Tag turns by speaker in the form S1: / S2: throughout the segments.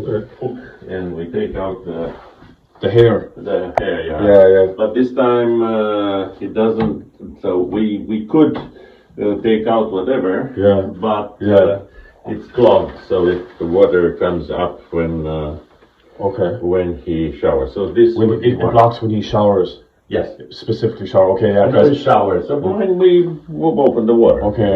S1: hook and we take out
S2: The hair.
S1: the hair.
S2: Yeah.
S1: But this time it doesn't. So we could take out whatever.
S2: Yeah.
S1: But
S2: Yeah.
S1: it's clogged, so the water comes up when he showers. So this
S2: It blocks when he showers.
S1: Yes.
S2: Specifically shower. Okay. Yeah.
S1: When he showers. So when we open the water.
S2: Okay.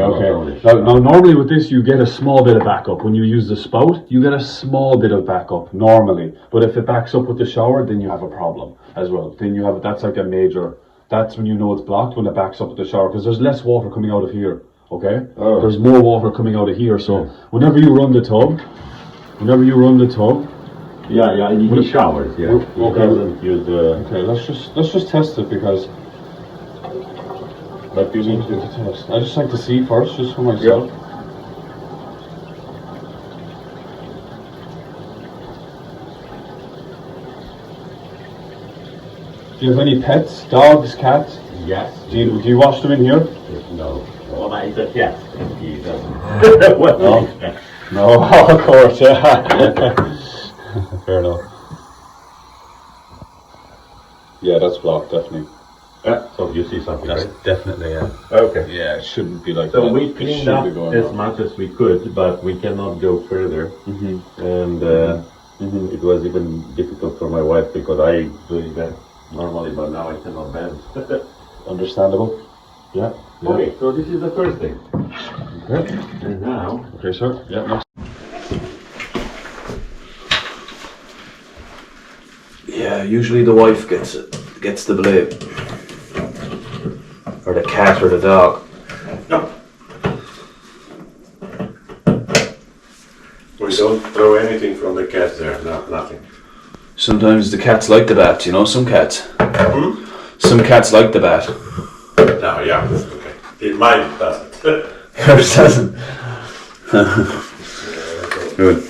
S2: Now, normally with this, you get a small bit of backup. When you use the spout, you get a small bit of backup normally. But if it backs up with the shower, then you have a problem as well. Then you have that's like a major. That's when you know it's blocked, when it backs up with the shower, because there's less water coming out of here. Okay.
S1: Oh.
S2: There's more water coming out of here. So whenever you run the tub.
S1: Yeah, he showers. Yeah. He
S2: Okay.
S1: doesn't use
S2: Okay. Let's just test it because.
S1: But you need to.
S2: I just like to see first, just for myself. Do you have any pets? Dogs, cats?
S1: Yes.
S2: Do you wash them in here?
S1: No. Well, he's a cat. He doesn't.
S2: No. No, of course, yeah. Fair enough. Yeah, that's blocked, definitely.
S1: So you see something,
S2: That's
S1: right?
S2: definitely, yeah.
S1: Okay.
S2: Yeah, it shouldn't be like
S1: So
S2: that.
S1: we cleaned up as much as we could, but we cannot go further. And it was even difficult for my wife because I do that normally, but now I cannot bend.
S2: Understandable. Yeah.
S1: Okay, so this is the first thing.
S2: Okay.
S1: And now...
S2: Okay, sir. Yeah, next.
S3: Yeah, usually the wife gets the blame. Or the cat or the dog.
S1: No. We don't throw anything from the cat there, no, nothing.
S3: Sometimes the cats like the bat, you know, some cats. Some cats like the bat.
S1: No, yeah, okay. Mine doesn't.
S3: Yours doesn't. Good.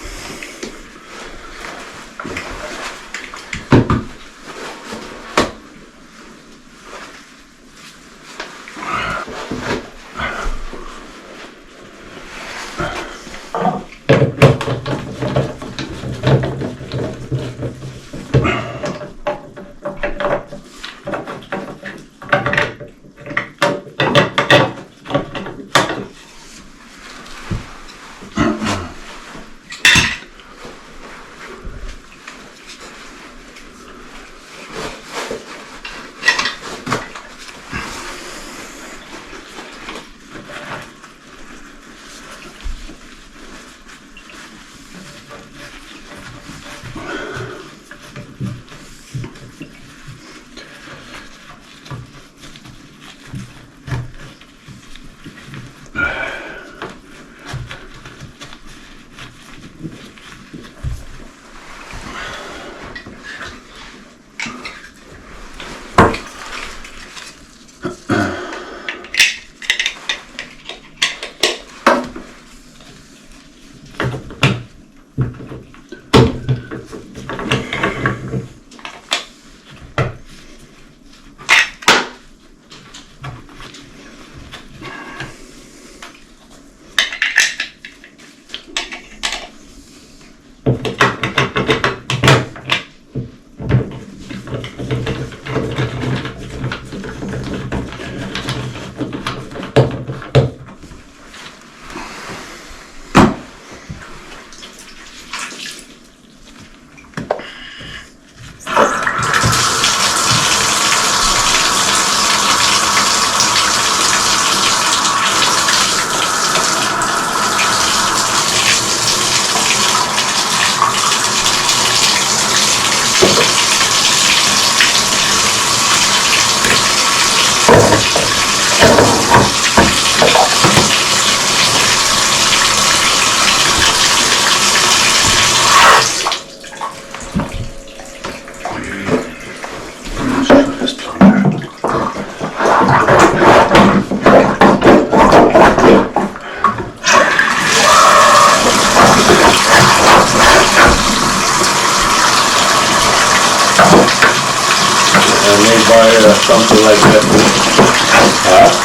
S1: Something like that.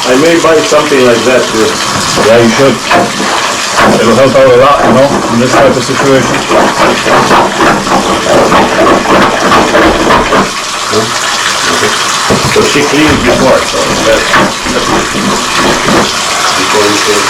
S1: I may buy something like that too.
S3: Yeah, you should. It'll help out a lot, you know, in this type of situation.
S1: So she cleaned before, so that's before you came.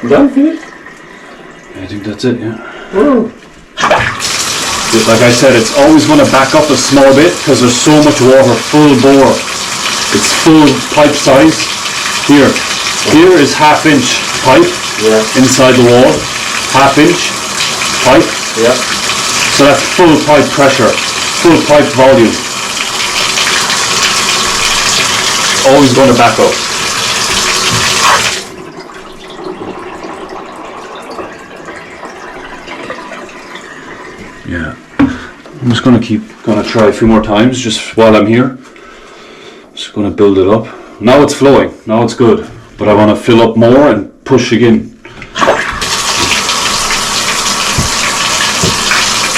S1: Done finished?
S3: I think that's it, yeah. Like I said, it's always going to back up a small bit because there's so much water, full bore. It's full pipe size. Here is half-inch pipe inside the wall. Half-inch pipe.
S1: Yeah.
S3: So that's full pipe pressure, full pipe volume. Always going to back up. Yeah, I'm just gonna try a few more times just while I'm here. Just gonna build it up. Now it's flowing, now it's good, but I want to fill up more and push again.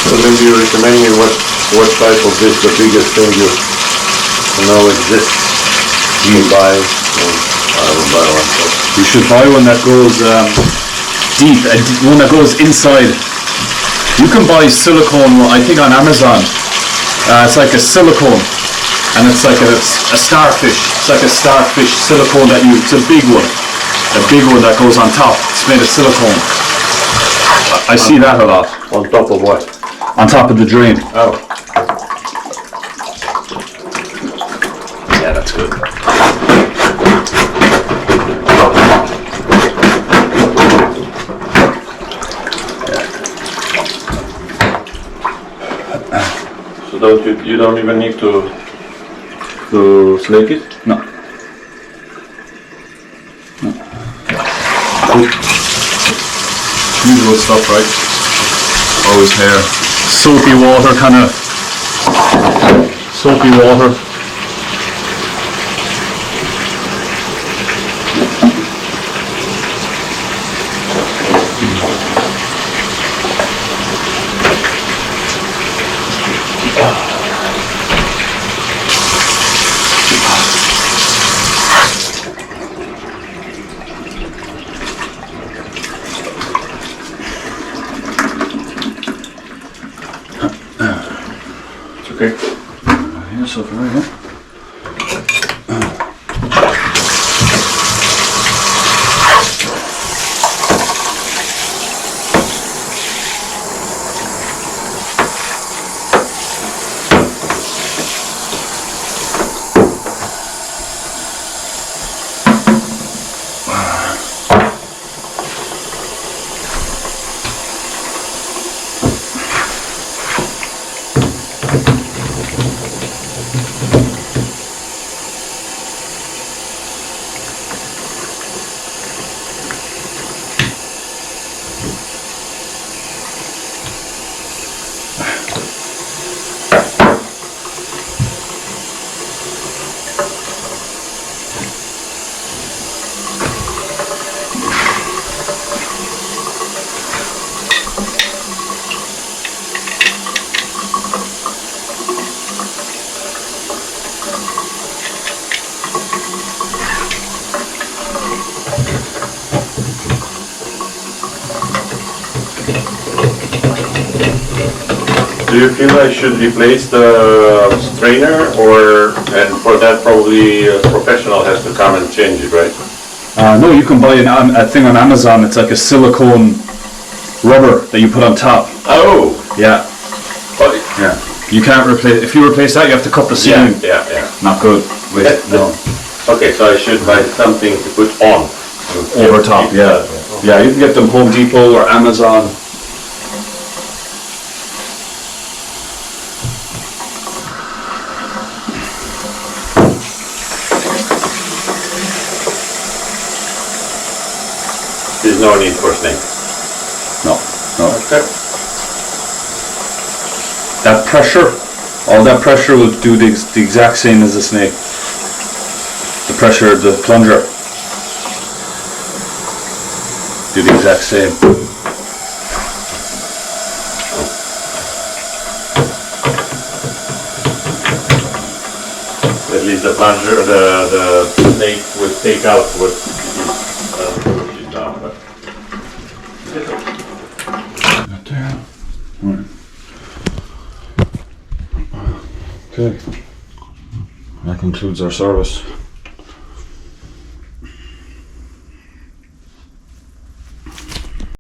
S1: So then you recommend me what type of this, the biggest thing you know exists? You buy, I will buy one.
S3: You should buy one that goes deep, one that goes inside. You can buy silicone, I think on Amazon. It's like a silicone, and it's like a starfish. It's like a starfish silicone it's a big one. A big one that goes on top. It's made of silicone. I see that a lot.
S1: On top of what?
S3: On top of the drain.
S1: Oh.
S3: Yeah, that's good.
S1: So you don't even need to snake it?
S3: No. Usual stuff, right? Always hair. Soapy water, kind of. Soapy water.
S1: Okay.
S3: Yeah, so far, yeah.
S1: Do you feel I should replace the strainer, and for that probably a professional has to come and change it, right?
S3: No, you can buy a thing on Amazon. It's like a silicone rubber that you put on top.
S1: Oh,
S3: Yeah,
S1: but,
S3: yeah. You can't replace. If you replace that, you have to cut the
S1: yeah,
S3: seam.
S1: yeah.
S3: Not good. Wait, no.
S1: Okay, so I should buy something to put on.
S3: Over top. Yeah, yeah. You can get them Home Depot or Amazon.
S1: There's no need for snake.
S3: No, no.
S1: Okay.
S3: That pressure, all that pressure will do the exact same as the snake. The pressure of the plunger. Do the exact same.
S1: At least the plunger, the snake would take out what is down. But
S3: Okay. That concludes our service.